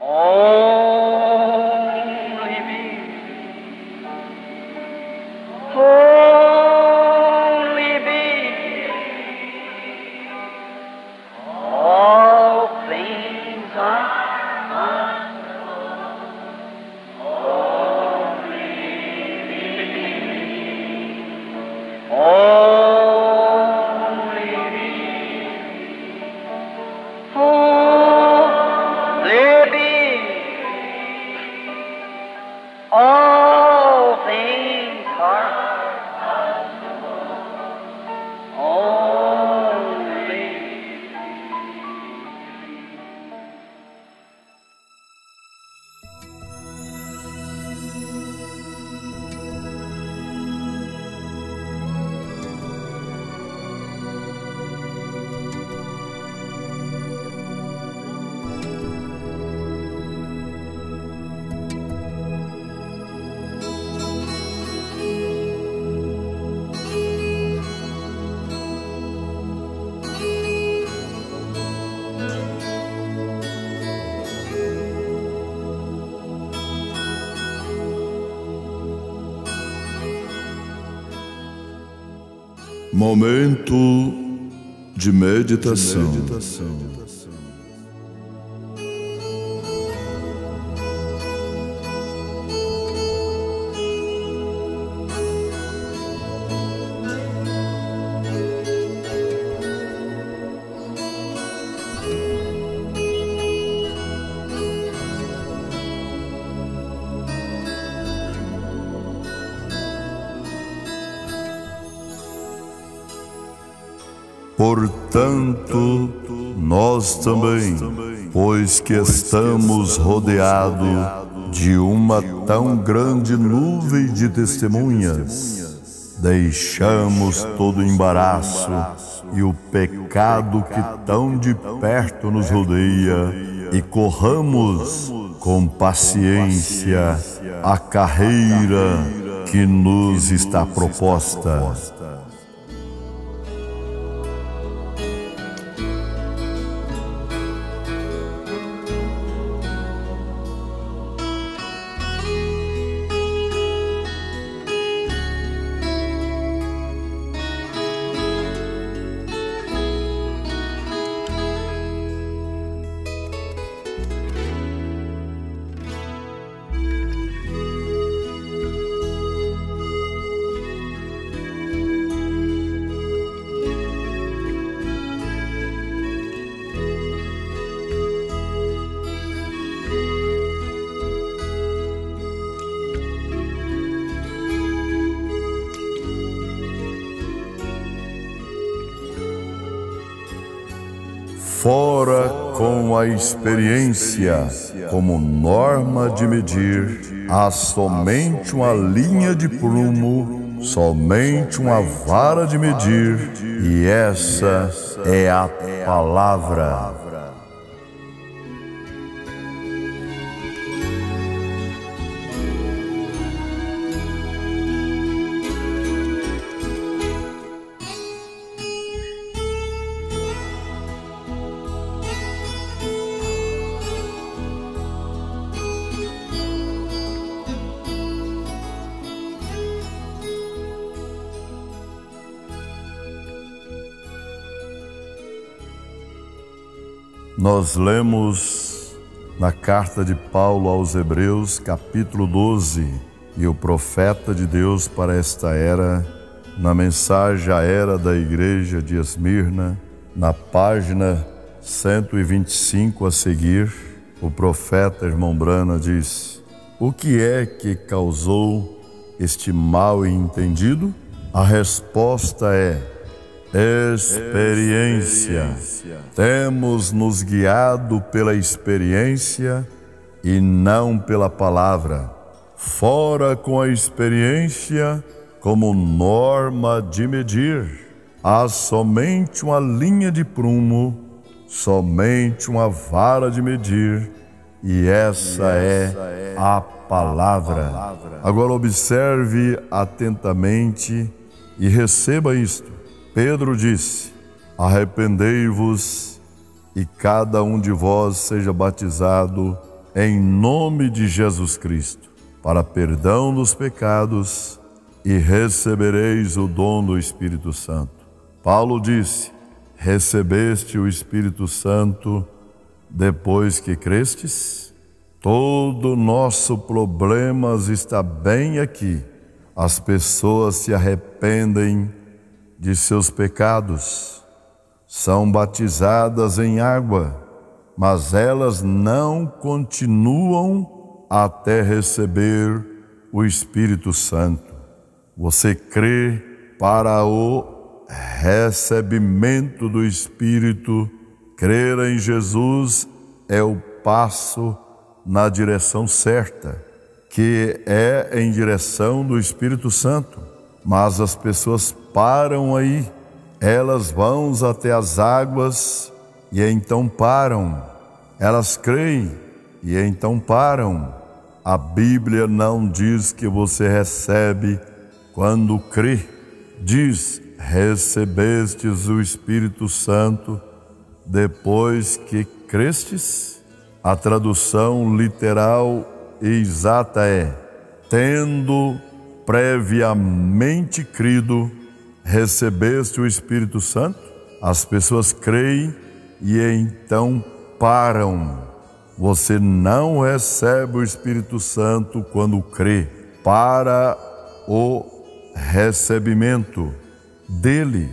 Only be, only be, all things are Momento de meditação. Portanto, nós também, pois que estamos rodeados de uma tão grande nuvem de testemunhas, deixamos todo o embaraço e o pecado que tão de perto nos rodeia e corramos com paciência a carreira que nos está proposta. Fora com a experiência como norma de medir, há somente uma linha de prumo, somente uma vara de medir, e essa é a palavra. Nós lemos na carta de Paulo aos Hebreus, capítulo 12, e o profeta de Deus para esta era, na mensagem à era da igreja de Esmirna, na página 125 a seguir, o profeta, irmão Brana, diz: o que é que causou este mal entendido? A resposta é: experiência. Temos nos guiado pela experiência e não pela palavra. Fora com a experiência como norma de medir. Há somente uma linha de prumo, somente uma vara de medir, e essa é a palavra. Agora observe atentamente e receba isto. Pedro disse: arrependei-vos e cada um de vós seja batizado em nome de Jesus Cristo, para perdão dos pecados, e recebereis o dom do Espírito Santo. Paulo disse: recebeste o Espírito Santo depois que crestes? Todo nosso problema está bem aqui. As pessoas se arrependem de seus pecados, são batizadas em água, mas elas não continuam até receber o Espírito Santo. Você crê para o recebimento do Espírito? Crer em Jesus é o passo na direção certa, que é em direção do Espírito Santo. Mas as pessoas param aí, elas vão até as águas e então param. Elas creem e então param. A Bíblia não diz que você recebe quando crê. Diz: recebestes o Espírito Santo depois que crestes. A tradução literal e exata é: tendo previamente crido, recebeste o Espírito Santo. As pessoas creem e então param. Você não recebe o Espírito Santo quando crê. Para o recebimento dele,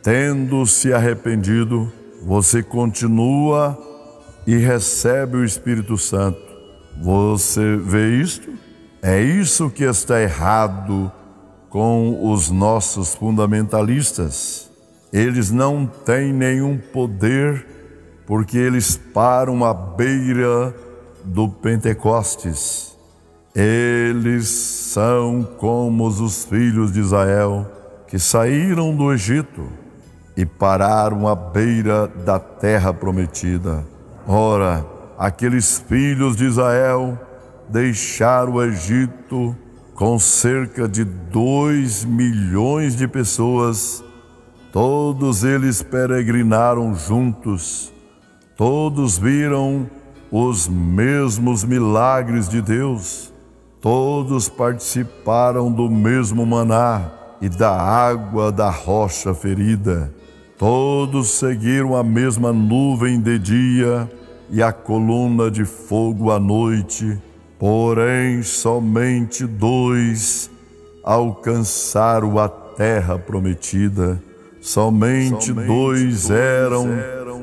tendo se arrependido, você continua e recebe o Espírito Santo. Você vê isto? É isso que está errado com os nossos fundamentalistas. Eles não têm nenhum poder porque eles param à beira do Pentecostes. Eles são como os filhos de Israel que saíram do Egito e pararam à beira da terra prometida. Ora, aqueles filhos de Israel deixaram o Egito com cerca de 2 milhões de pessoas. Todos eles peregrinaram juntos. Todos viram os mesmos milagres de Deus. Todos participaram do mesmo maná e da água da rocha ferida. Todos seguiram a mesma nuvem de dia e a coluna de fogo à noite. Porém, somente 2 alcançaram a terra prometida. Somente 2 eram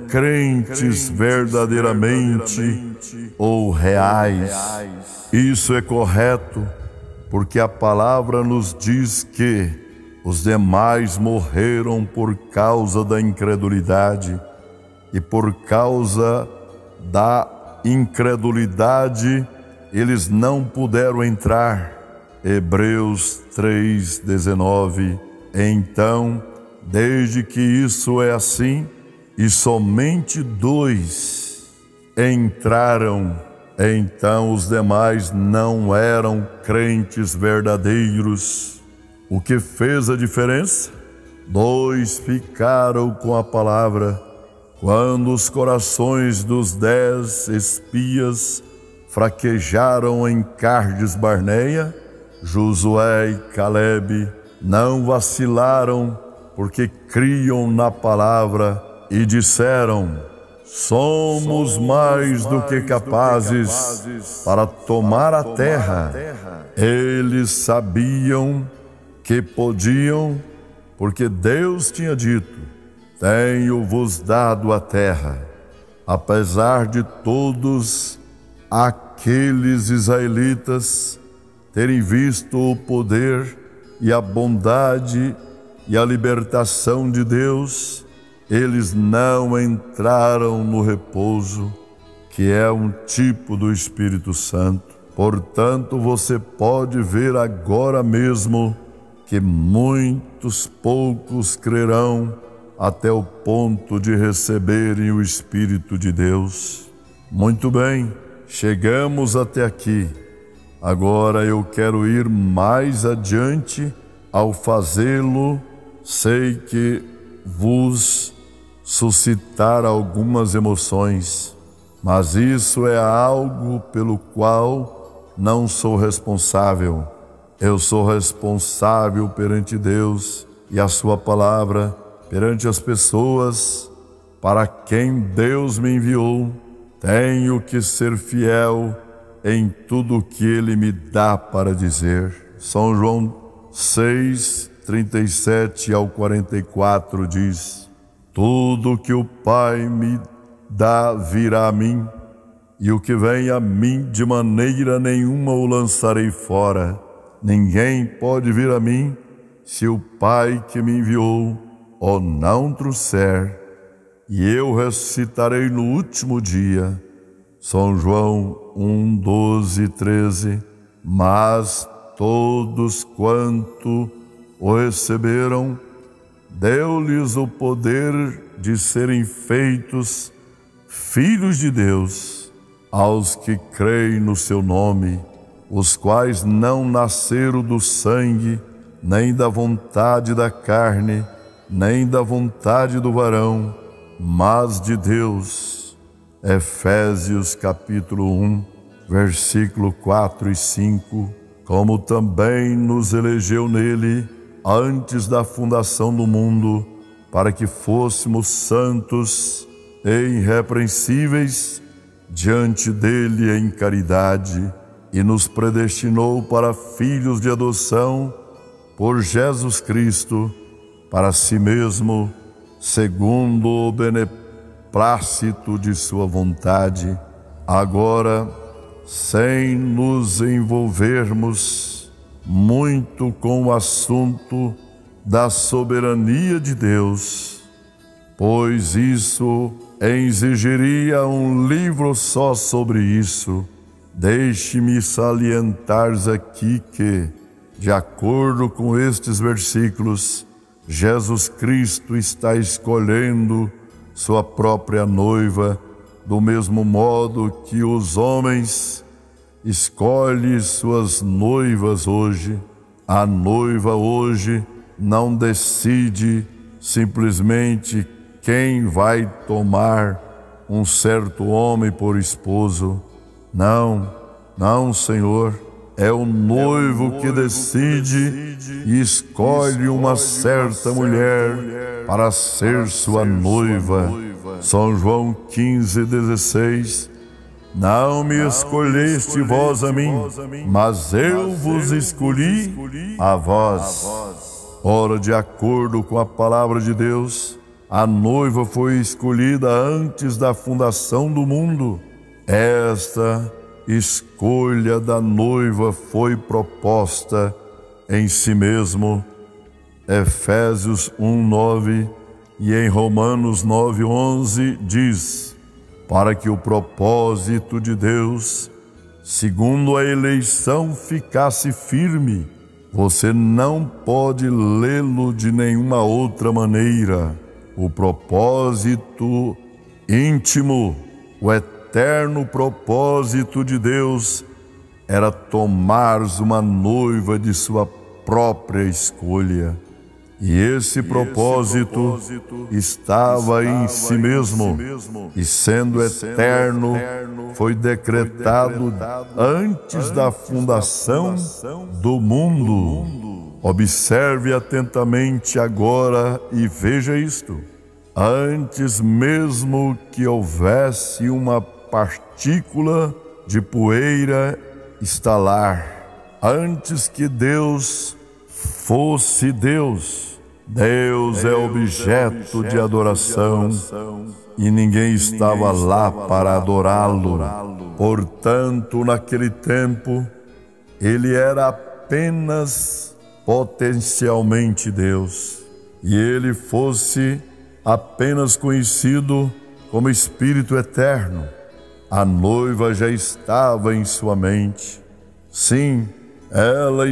crentes verdadeiramente ou reais. Isso é correto, porque a palavra nos diz que os demais morreram por causa da incredulidade, e por causa da incredulidade eles não puderam entrar. Hebreus 3:19. Então, desde que isso é assim, e somente 2 entraram, então os demais não eram crentes verdadeiros. O que fez a diferença? 2 ficaram com a palavra. Quando os corações dos 10 espias fraquejaram em Cardes Barneia, Josué e Calebe não vacilaram, porque criam na palavra e disseram: somos mais do que capazes para tomar a terra. Eles sabiam que podiam, porque Deus tinha dito: tenho-vos dado a terra. Apesar de todos aqueles israelitas terem visto o poder e a bondade e a libertação de Deus, eles não entraram no repouso, que é um tipo do Espírito Santo. Portanto, você pode ver agora mesmo que muitos poucos crerão até o ponto de receberem o Espírito de Deus. Muito bem, chegamos até aqui. Agora eu quero ir mais adiante. Ao fazê-lo, sei que vos suscitar algumas emoções, mas isso é algo pelo qual não sou responsável. Eu sou responsável perante Deus e a sua palavra, perante as pessoas para quem Deus me enviou. Tenho que ser fiel em tudo o que Ele me dá para dizer. São João 6, 37 ao 44 diz: tudo que o Pai me dá virá a mim, e o que vem a mim de maneira nenhuma o lançarei fora. Ninguém pode vir a mim se o Pai que me enviou o não trouxer, e eu ressuscitarei no último dia. São João 1, 12, 13. Mas todos quanto o receberam, deu-lhes o poder de serem feitos filhos de Deus, aos que creem no seu nome, os quais não nasceram do sangue, nem da vontade da carne, nem da vontade do varão, mas de Deus. Efésios capítulo 1, versículo 4 e 5. Como também nos elegeu nele antes da fundação do mundo, para que fôssemos santos e irrepreensíveis diante dele em caridade, e nos predestinou para filhos de adoção por Jesus Cristo, para si mesmo, segundo o beneplácito de sua vontade. Agora, sem nos envolvermos muito com o assunto da soberania de Deus, pois isso exigiria um livro só sobre isso, deixe-me salientar aqui que, de acordo com estes versículos, Jesus Cristo está escolhendo sua própria noiva, do mesmo modo que os homens escolhem suas noivas hoje. A noiva hoje não decide simplesmente quem vai tomar um certo homem por esposo. Não, Senhor. É o noivo que decide e escolhe uma certa mulher para ser sua noiva. São João 15, 16. Não me escolheste vós a mim, mas eu vos escolhi a vós. Ora, de acordo com a palavra de Deus, a noiva foi escolhida antes da fundação do mundo. Esta escolha da noiva foi proposta em si mesmo. Efésios 1:9 e em Romanos 9:11 diz: para que o propósito de Deus, segundo a eleição, ficasse firme. Você não pode lê-lo de nenhuma outra maneira. O propósito íntimo, o eterno propósito de Deus era tomar uma noiva de sua própria escolha. E esse propósito estava em si mesmo, e sendo eterno, foi decretado antes da fundação do mundo. Observe atentamente agora e veja isto. Antes mesmo que houvesse uma partícula de poeira estalar, antes que Deus fosse Deus, Deus é objeto de adoração e ninguém estava lá para adorá-lo. Portanto, naquele tempo, ele era apenas potencialmente Deus, e ele fosse apenas conhecido como Espírito Eterno. A noiva já estava em sua mente. Sim, ela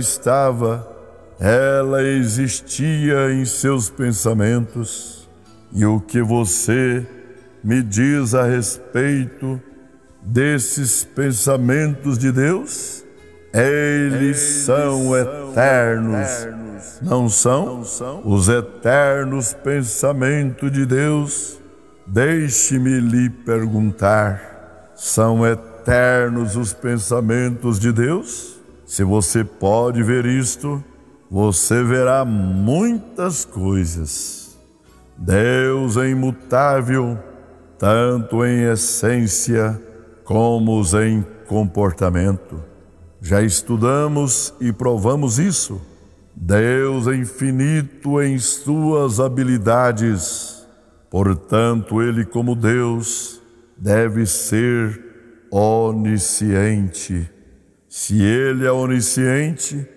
existia em seus pensamentos. E o que você me diz a respeito desses pensamentos de Deus? Eles são eternos, não são? Os eternos pensamentos de Deus. Deixe-me lhe perguntar: São eternos os pensamentos de Deus? Se você pode ver isto, você verá muitas coisas. Deus é imutável, tanto em essência como em comportamento. Já estudamos e provamos isso. Deus é infinito em suas habilidades. Portanto, Ele, como Deus, deve ser onisciente. Se Ele é onisciente,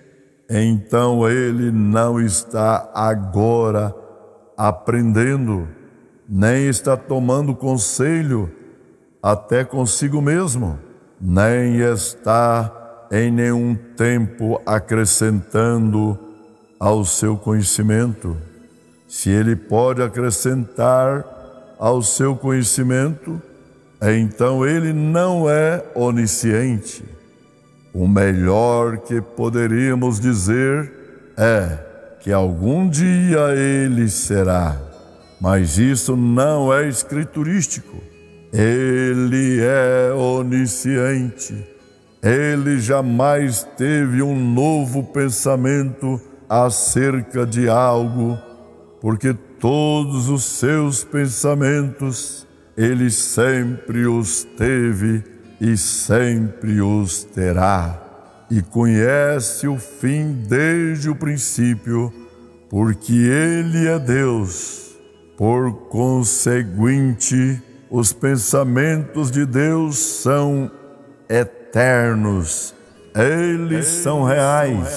então Ele não está agora aprendendo, nem está tomando conselho até consigo mesmo, nem está em nenhum tempo acrescentando ao seu conhecimento. Se Ele pode acrescentar ao seu conhecimento, então Ele não é onisciente. O melhor que poderíamos dizer é que algum dia Ele será, mas isso não é escriturístico. Ele é onisciente. Ele jamais teve um novo pensamento acerca de algo, porque todos os seus pensamentos Ele sempre os teve e sempre os terá. E conhece o fim desde o princípio, porque Ele é Deus. Por conseguinte, os pensamentos de Deus são eternos. Eles são reais.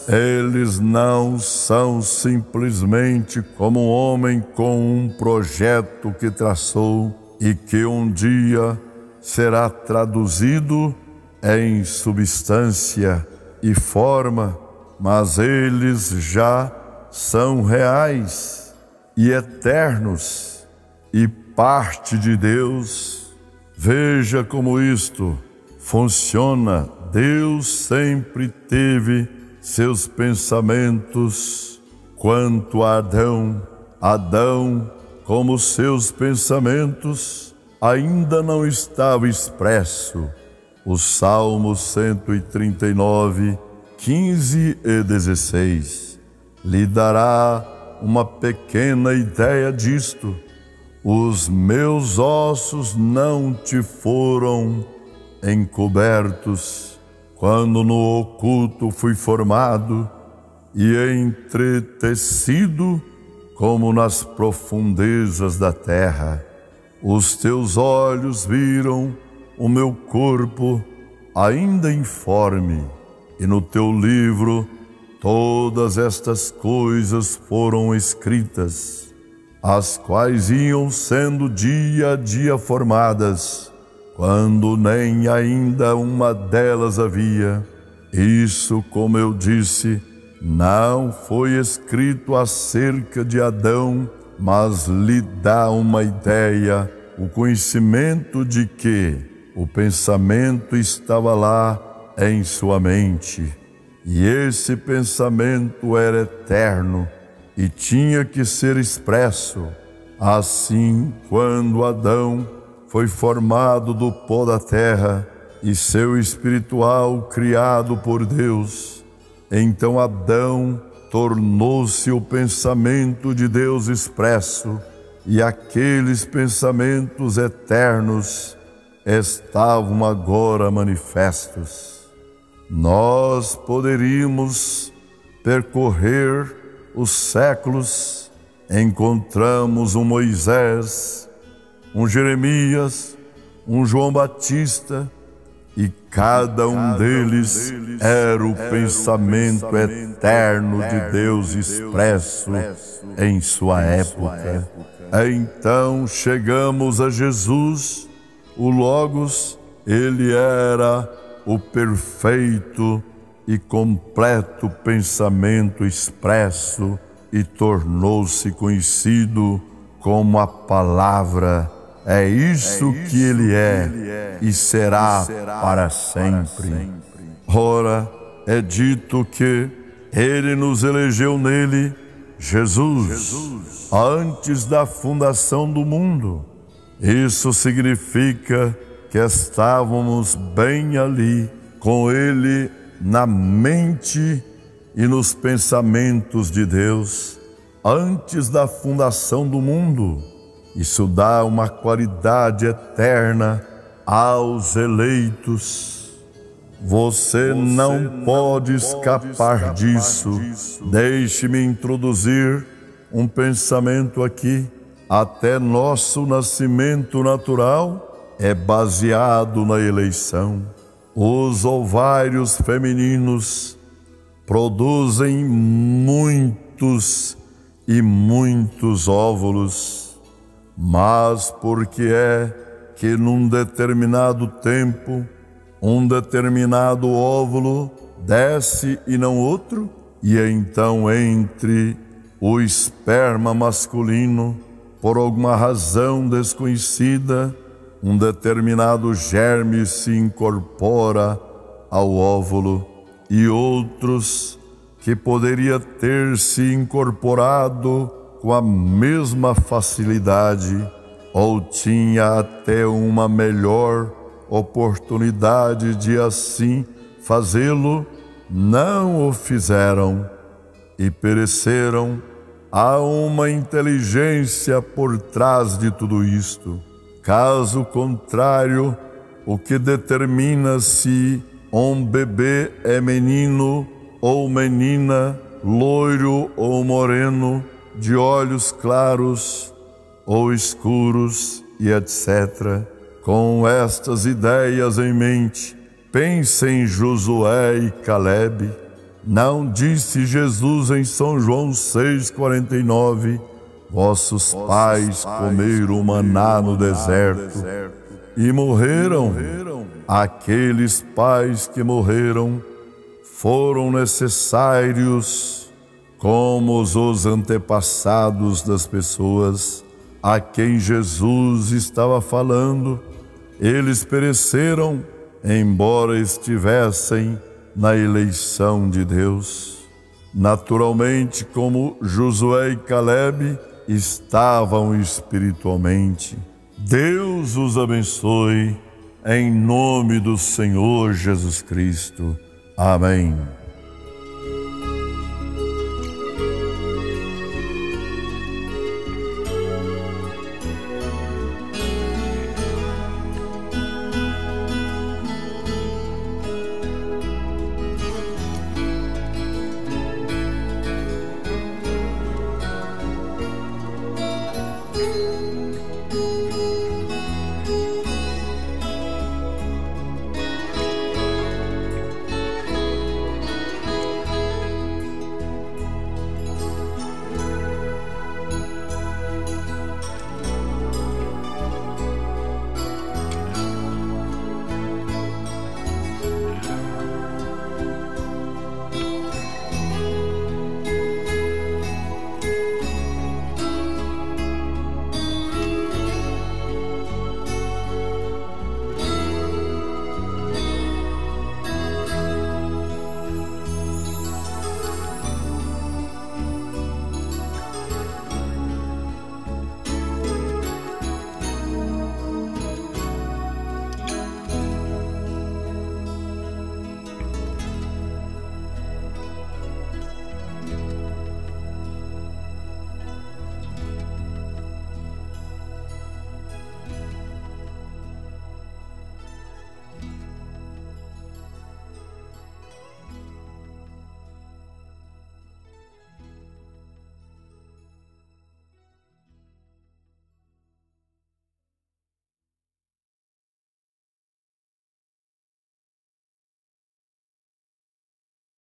Eles não são simplesmente como um homem com um projeto que traçou e que um dia será traduzido em substância e forma, mas eles já são reais e eternos e parte de Deus. Veja como isto funciona. Deus sempre teve seus pensamentos quanto a Adão. Adão, como seus pensamentos, ainda não estava expresso. O Salmo 139, 15 e 16 lhe dará uma pequena ideia disto. Os meus ossos não te foram encobertos, quando no oculto fui formado e entretecido como nas profundezas da terra. Os teus olhos viram o meu corpo ainda informe, e no teu livro todas estas coisas foram escritas, as quais iam sendo dia a dia formadas, quando nem ainda uma delas havia. Isso, como eu disse, não foi escrito acerca de Adão, mas lhe dá uma ideia, o conhecimento de que o pensamento estava lá em sua mente, e esse pensamento era eterno e tinha que ser expresso. Assim, quando Adão foi formado do pó da terra e seu espiritual criado por Deus, então Adão tornou-se o pensamento de Deus expresso, e aqueles pensamentos eternos estavam agora manifestos. Nós poderíamos percorrer os séculos, encontramos um Moisés, um Jeremias, um João Batista, e cada um deles era o pensamento eterno de Deus expresso em sua época. Então chegamos a Jesus, o Logos. Ele era o perfeito e completo pensamento expresso e tornou-se conhecido como a Palavra. É isso que Ele é e será para sempre. Ora, é dito que Ele nos elegeu nele, Jesus, antes da fundação do mundo. Isso significa que estávamos bem ali, com Ele na mente e nos pensamentos de Deus, antes da fundação do mundo. Isso dá uma qualidade eterna aos eleitos. Você não pode escapar disso. Deixe-me introduzir um pensamento aqui. Até nosso nascimento natural é baseado na eleição. Os ovários femininos produzem muitos e muitos óvulos, mas por que é que num determinado tempo, um determinado óvulo desce e não outro? E então entre o esperma masculino, por alguma razão desconhecida, um determinado germe se incorpora ao óvulo e outros que poderia ter se incorporado com a mesma facilidade ou tinha até uma melhor oportunidade de assim fazê-lo, não o fizeram e pereceram. Há uma inteligência por trás de tudo isto. Caso contrário, o que determina se um bebê é menino ou menina, loiro ou moreno, de olhos claros ou escuros e etc. Com estas ideias em mente, pense em Josué e Calebe. Não disse Jesus em São João 6,49, vossos pais comeram maná no deserto e morreram. Aqueles pais que morreram foram necessários como os antepassados das pessoas a quem Jesus estava falando. Eles pereceram, embora estivessem na eleição de Deus. Naturalmente, como Josué e Calebe estavam espiritualmente. Deus os abençoe, em nome do Senhor Jesus Cristo. Amém.